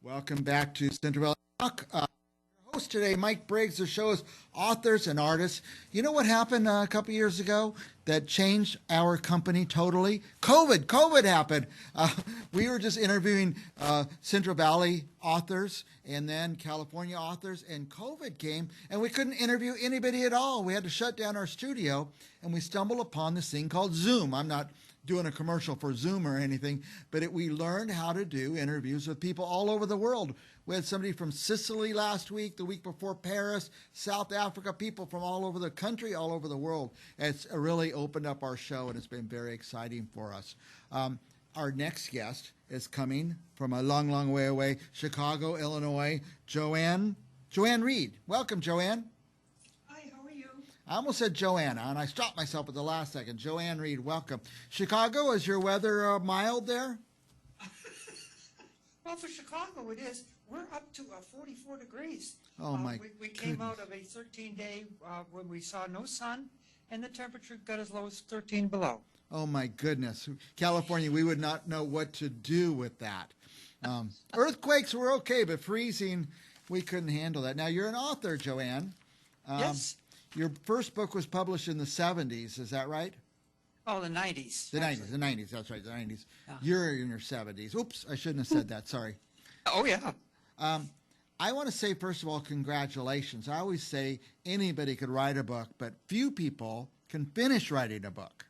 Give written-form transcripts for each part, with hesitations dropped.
Welcome back to Central Valley Talk. Your host today, Mike Briggs. The show is authors and artists. You know what happened a couple years ago that changed our company totally? COVID happened. We were just interviewing Central Valley authors and then California authors, and COVID came, and we couldn't interview anybody at all. We had to shut down our studio, and we stumbled upon this thing called Zoom. I'm not doing a commercial for Zoom or anything, but we learned how to do interviews with people all over the world. We had somebody from Sicily last week, the week before Paris, South Africa, people from all over the country, all over the world. It's really opened up our show, and it's been very exciting for us. Our next guest is coming from a long, long way away, Chicago, Illinois, Joanne Reid. Welcome, Joanne. I almost said Joanna, and I stopped myself at the last second. Joanne Reid, welcome. Chicago, is your weather mild there? Well, for Chicago, it is. We're up to 44 degrees. Oh, my We came out of a 13-day when we saw no sun, and the temperature got as low as 13 below. Oh, my goodness. California, we would not know what to do with that. Earthquakes were okay, but freezing, we couldn't handle that. Now, you're an author, Joanne. Yes. Your first book was published in the 70s, is that right? Oh, the 90s. The 90s, that's right, the 90s. Yeah. You're in your 70s. Oops, I shouldn't have said that, sorry. Oh, yeah. I want to say, first of all, congratulations. I always say anybody could write a book, but few people can finish writing a book.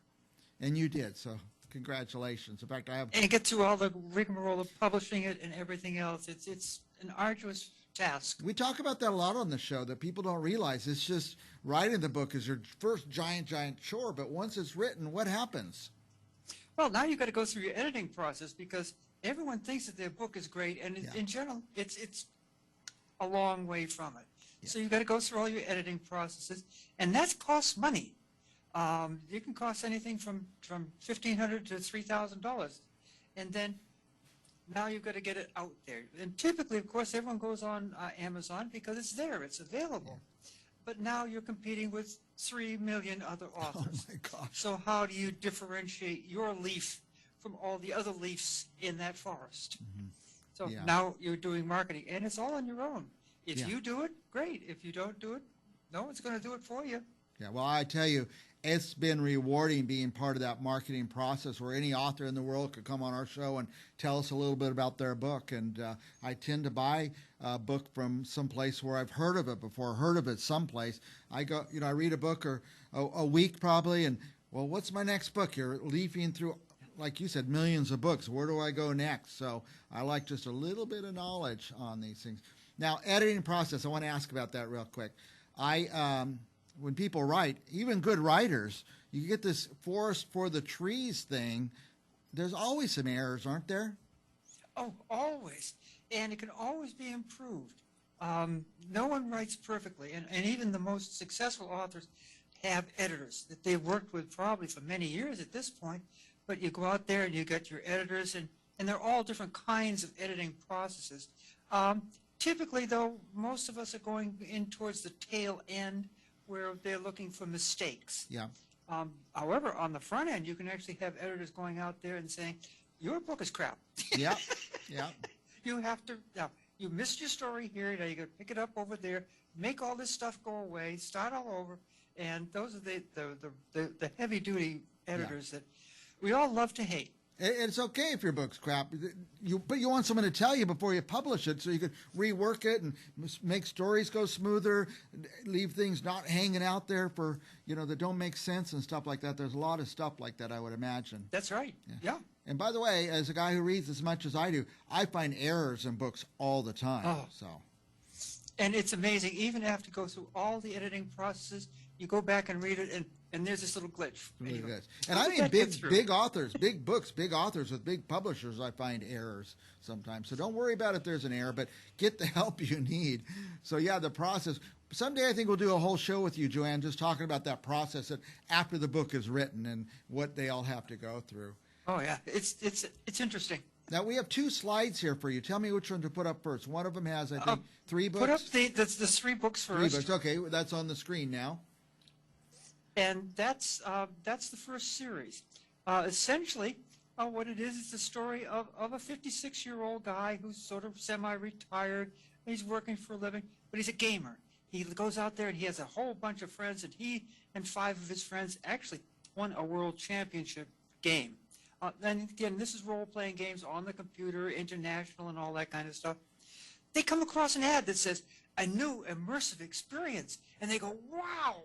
And you did, so congratulations. In fact, I have... And get through all the rigmarole of publishing it and everything else. It's an arduous task. We talk about that a lot on the show, that people don't realize. It's just writing the book is your first giant chore, but once it's written, what happens? Well, now you've got to go through your editing process because everyone thinks that their book is great, and in general, it's a long way from it. Yeah. So you've got to go through all your editing processes, and that costs money. You can cost anything from $1,500 to $3,000, and then now you've got to get it out there. And typically, of course, everyone goes on Amazon because it's there, it's available. Yeah. But now you're competing with 3 million other authors. Oh my gosh. So how do you differentiate your leaf from all the other leaves in that forest? Mm-hmm. So now you're doing marketing, and it's all on your own. If you do it, great. If you don't do it, no one's going to do it for you. Yeah, well, I tell you, it's been rewarding being part of that marketing process where any author in the world could come on our show and tell us a little bit about their book. And I tend to buy a book from someplace where I've heard of it before, heard of it someplace. I go, I read a book or a week probably, and, well, what's my next book? You're leafing through, like you said, millions of books. Where do I go next? So I like just a little bit of knowledge on these things. Now, editing process, I want to ask about that real quick. When people write, even good writers, you get this forest for the trees thing. There's always some errors, aren't there? Oh, always. And it can always be improved. No one writes perfectly, and even the most successful authors have editors that they've worked with probably for many years at this point, but you go out there and you get your editors, and they're all different kinds of editing processes. Typically, though, most of us are going in towards the tail end, where they're looking for mistakes. Yeah. However, on the front end, you can actually have editors going out there and saying, your book is crap. Yeah, yeah. You have to, you missed your story here, now you got to pick it up over there, make all this stuff go away, start all over, and those are the heavy-duty editors that we all love to hate. It's okay if your book's crap, but you want someone to tell you before you publish it so you can rework it and make stories go smoother, leave things not hanging out there for, that don't make sense and stuff like that. There's a lot of stuff like that, I would imagine. That's right, yeah. And by the way, as a guy who reads as much as I do, I find errors in books all the time. Oh. So. And it's amazing, even after you go through all the editing processes, you go back and read it, and there's this little glitch. Really good. And I mean big authors, big books, big authors with big publishers, I find errors sometimes. So don't worry about if there's an error, but get the help you need. So, yeah, the process. Someday I think we'll do a whole show with you, Joanne, just talking about that process after the book is written and what they all have to go through. Oh, yeah. It's interesting. Now, we have 2 slides here for you. Tell me which one to put up first. One of them has, I think, 3 books. Put up the 3 books first. 3 books. Okay, that's on the screen now. And that's the first series. Essentially, What it is, it's the story of a 56-year-old guy who's sort of semi-retired. He's working for a living, but he's a gamer. He goes out there and he has a whole bunch of friends, and he and 5 of his friends actually won a world championship game. And again, this is role-playing games on the computer, international and all that kind of stuff. They come across an ad that says, a new immersive experience, and they go, wow!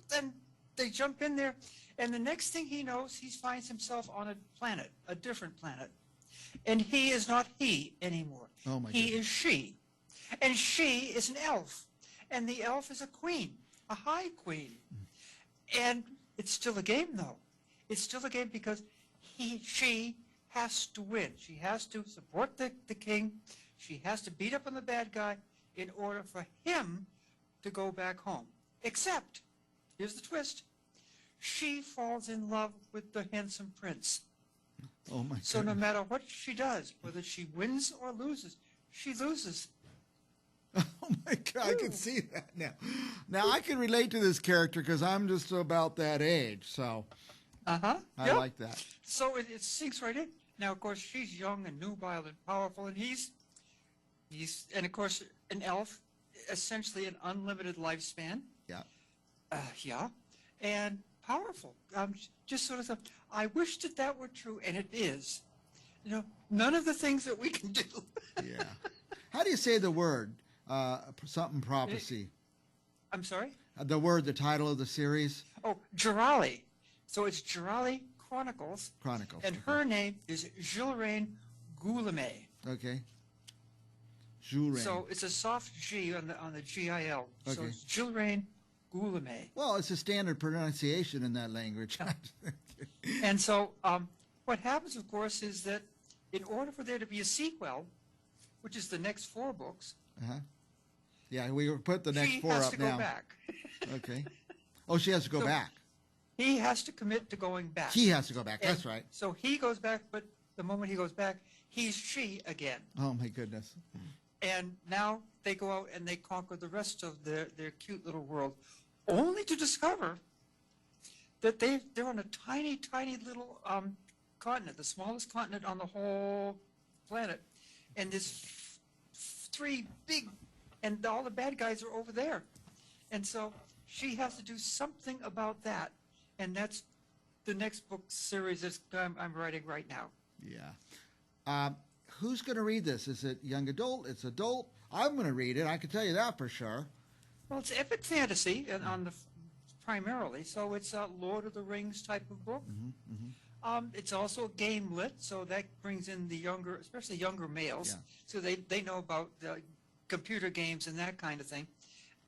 Then they jump in there, and the next thing he knows, he finds himself on a planet, a different planet. And he is not he anymore. Oh my he goodness. is she. And she is an elf. And the elf is a queen, a high queen. And it's still a game, though. It's still a game because she has to win. She has to support the king. She has to beat up on the bad guy in order for him to go back home. Except, here's the twist, she falls in love with the handsome prince. Oh my So no goodness. matter what she does, whether she wins or loses, she loses. Oh my God, I can see that now. Now I can relate to this character because I'm just about that age, so I Yep. like that. So it sinks right in. Now, of course, she's young and nubile and powerful, and he's and of course, an elf, essentially an unlimited lifespan. Yeah. Yeah, and powerful. Just sort of stuff. I wish that were true, and it is. You know, none of the things that we can do. Yeah. How do you say the word? Something prophecy. I'm sorry? The word, the title of the series? Oh, Jaralii. So it's Jaralii Chronicles. Chronicles. And her name is Jaralii Goulamay. Okay. Jules. So it's a soft G on the G-I-L. So Okay. it's Jaralii Goulamay. Well, it's a standard pronunciation in that language. And so what happens, of course, is that in order for there to be a sequel, which is the next 4 books, Yeah, we put the next she 4 has up to go now. back. Okay. Oh, she has to go So- back. He has to commit to going back. He has to go back. And That's right. So he goes back, but the moment he goes back, he's she again. Oh my goodness. And now they go out and they conquer the rest of their cute little world, only to discover that they're on a tiny, tiny little continent, the smallest continent on the whole planet. And there's 3 big, and all the bad guys are over there. And so she has to do something about that. And that's the next book series that I'm writing right now. Yeah. Who's going to read this? Is it young adult? It's adult? I'm going to read it. I can tell you that for sure. Well, it's epic fantasy and primarily, so it's a Lord of the Rings type of book. It's also game lit, so that brings in the younger, especially younger males, Yeah. so they know about computer games and that kind of thing.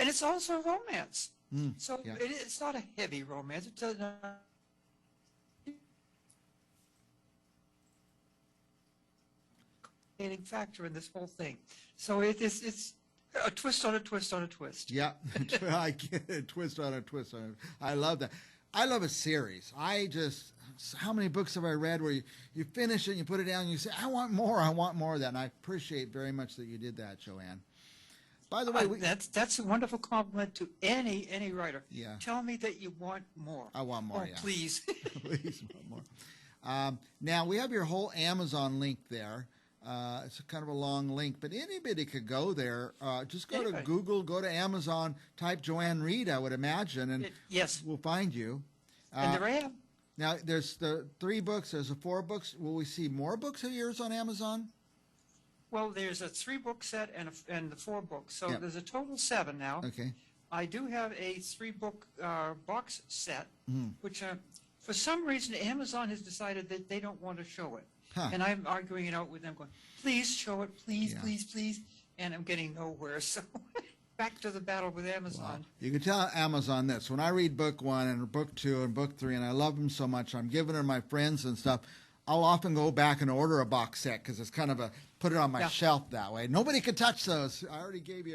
And it's also a romance. So yeah. it's not a heavy romance. It's a factor in this whole thing. So it's a twist on a twist on a twist. Yeah. I get it. Twist on a twist on a... I love that. I love a series. How many books have I read where you finish it and you put it down and you say, I want more of that. And I appreciate very much that you did that, Joanne. By the way, that's a wonderful compliment to any writer. Yeah. Tell me that you want more. I want more, Oh, yeah. please. Please, want more. Now, we have your whole Amazon link there. It's kind of a long link, but anybody could go there. Just go to Anybody. Google, go to Amazon, type Joanne Reid, I would imagine, and Yes. we'll find you. And there I am. Now, there's the 3 books. There's the 4 books. Will we see more books of yours on Amazon? Well, there's a 3-book set and the 4 books, so Yeah. there's a total 7 now. Okay. I do have a 3-book box set, Mm-hmm. which for some reason Amazon has decided that they don't want to show it. Huh. And I'm arguing it out with them, going, please show it, please, Yeah. please, please. And I'm getting nowhere. So back to the battle with Amazon. Wow. You can tell Amazon this. When I read book 1 and book 2 and book 3, and I love them so much, I'm giving them to my friends and stuff, I'll often go back and order a box set because it's kind of put it on my shelf that way. Nobody can touch those. I already gave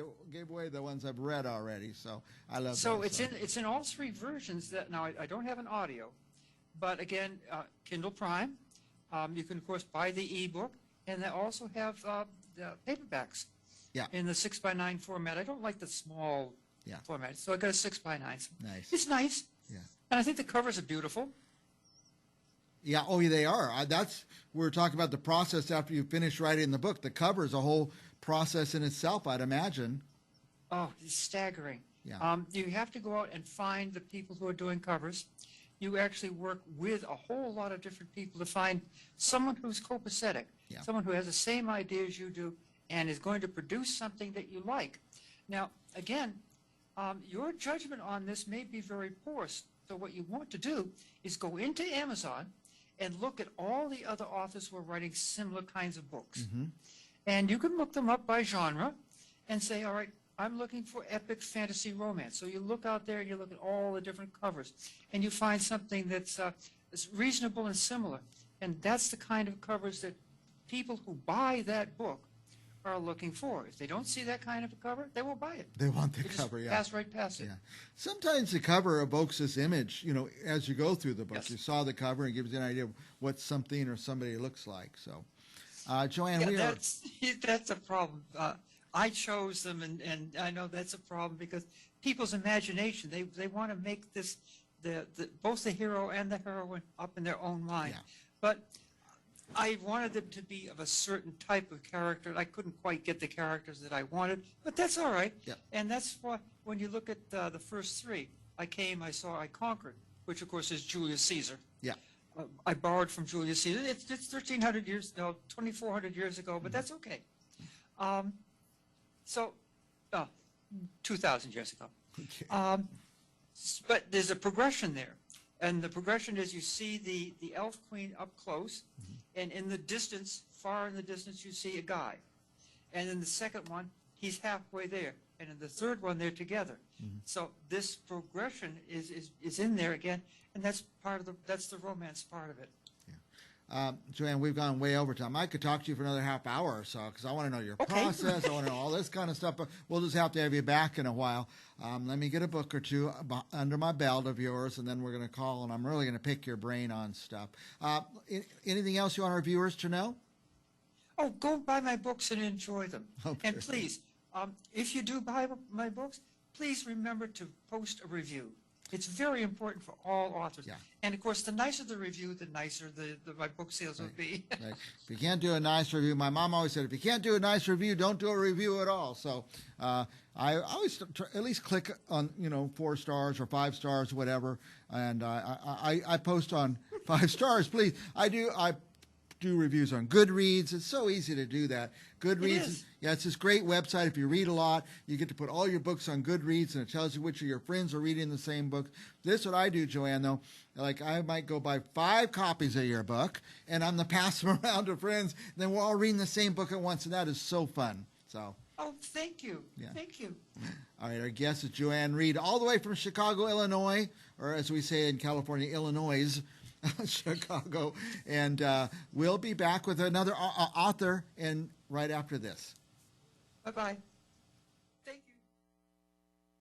away the ones I've read already, so I love So those. it's in all 3 versions. That now I don't have an audio, but again, Kindle Prime. You can of course buy the ebook, and they also have the paperbacks. Yeah. In the 6x9 format. I don't like the small format, so I got a 6x9. Nice. It's nice. Yeah. And I think the covers are beautiful. Yeah, oh, yeah, they are. That's we're talking about the process after you finish writing the book. The cover is a whole process in itself, I'd imagine. Oh, it's staggering. Yeah. You have to go out and find the people who are doing covers. You actually work with a whole lot of different people to find someone who's copacetic, Yeah. someone who has the same idea as you do and is going to produce something that you like. Now, again, your judgment on this may be very poor. So what you want to do is go into Amazon and look at all the other authors who are writing similar kinds of books. Mm-hmm. And you can look them up by genre and say, all right, I'm looking for epic fantasy romance. So you look out there and you look at all the different covers and you find something that's reasonable and similar. And that's the kind of covers that people who buy that book are looking for. If they don't see that kind of a cover, they won't buy it. They want the They just cover, yeah. pass right past it. Yeah. Sometimes the cover evokes this image, you know, as you go through the book. Yes. You saw the cover and it gives you an idea of what something or somebody looks like. So, Joanne, Yeah, that's a problem. I chose them, and I know that's a problem because people's imagination, they want to make this, both the hero and the heroine up in their own mind. Yeah. But I wanted them to be of a certain type of character. I couldn't quite get the characters that I wanted, but that's all right. Yeah. And that's why when you look at the first three, I came, I saw, I conquered, which of course is Julius Caesar. Yeah. I borrowed from Julius Caesar. It's 1,300 years, no, 2,400 years ago, but that's okay. So, 2,000 years ago. Okay. But there's a progression there. And the progression is you see the elf queen up close, and in the distance, far in the distance, you see a guy. And in the second one, he's halfway there. And in the third one, they're together. So this progression is in there again, and that's the romance part of it. Joanne, we've gone way over time. I could talk to you for another half hour or so because I want to know your process. I want to know all this kind of stuff. But we'll just have to have you back in a while. Let me get a book or two under my belt of yours, and then we're going to call, and I'm really going to pick your brain on stuff. Anything else you want our viewers to know? Oh, go buy my books and enjoy them. Okay. And please, if you do buy my books, please remember to post a review. It's very important for all authors. Yeah. And, of course, the nicer the review, the nicer my book sales would be. Right. If you can't do a nice review, my mom always said, if you can't do a nice review, don't do a review at all. So I always at least click on, 4 stars or 5 stars, whatever. And I post on 5 stars, please. I do reviews on Goodreads. It's so easy to do that. Goodreads, yeah, it's this great website. If you read a lot, you get to put all your books on Goodreads, and it tells you which of your friends are reading the same book. This is what I do, Joanne, though. Like, I might go buy 5 copies of your book, and I'm going to pass them around to friends. And then we're all reading the same book at once, and that is so fun. So. Oh, thank you. Yeah. Thank you. All right, our guest is Joanne Reid, all the way from Chicago, Illinois, or as we say in California, Illinois. Chicago, and we'll be back with another author and right after this. Bye-bye.